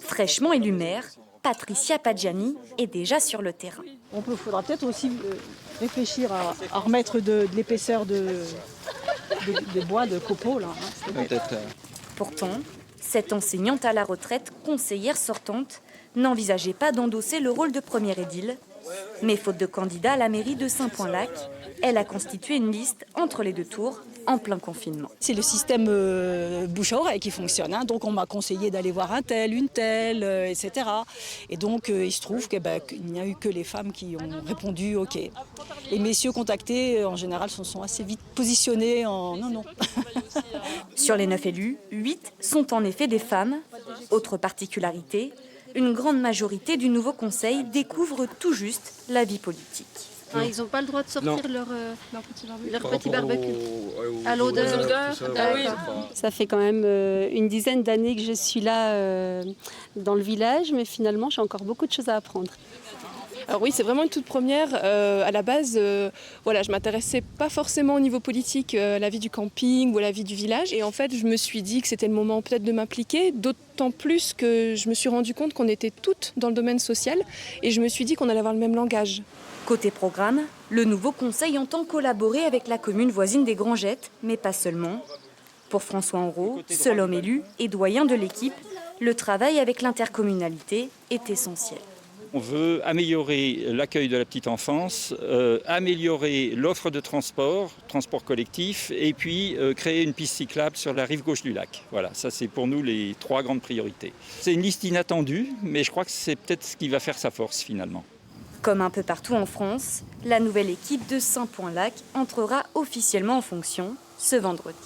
Fraîchement élue maire, Patricia Paggiani est déjà sur le terrain. Il faudra peut-être aussi réfléchir à remettre de l'épaisseur de bois, de copeaux. Là, hein. Pourtant, cette enseignante à la retraite, conseillère sortante, n'envisageait pas d'endosser le rôle de première édile. Mais faute de candidat à la mairie de Saint-Point-Lac, elle a constitué une liste entre les deux tours en plein confinement. C'est le système bouche à oreille qui fonctionne. Hein. Donc on m'a conseillé d'aller voir un tel, une telle, etc. Et donc il se trouve qu'il n'y a eu que les femmes qui ont répondu OK. Les messieurs contactés, en général, se sont assez vite positionnés en non. Sur les 9 élus, 8 sont en effet des femmes. Autre particularité, une grande majorité du nouveau conseil découvre tout juste la vie politique. Ils n'ont pas le droit de sortir leur petit barbecue. À l'odeur. Ça fait quand même une dizaine d'années que je suis là dans le village, mais finalement j'ai encore beaucoup de choses à apprendre. Alors oui, c'est vraiment une toute première. À la base, je m'intéressais pas forcément au niveau politique, à la vie du camping ou à la vie du village. Et en fait, je me suis dit que c'était le moment peut-être de m'impliquer, d'autant plus que je me suis rendu compte qu'on était toutes dans le domaine social et je me suis dit qu'on allait avoir le même langage. Côté programme, le nouveau conseil entend collaborer avec la commune voisine des Grangettes, mais pas seulement. Pour François Henrault, seul homme élu et doyen de l'équipe, le travail avec l'intercommunalité est essentiel. On veut améliorer l'accueil de la petite enfance, améliorer l'offre de transport collectif et puis créer une piste cyclable sur la rive gauche du lac. Voilà, ça c'est pour nous les 3 grandes priorités. C'est une liste inattendue, mais je crois que c'est peut-être ce qui va faire sa force finalement. Comme un peu partout en France, la nouvelle équipe de Saint-Point-Lac entrera officiellement en fonction ce vendredi.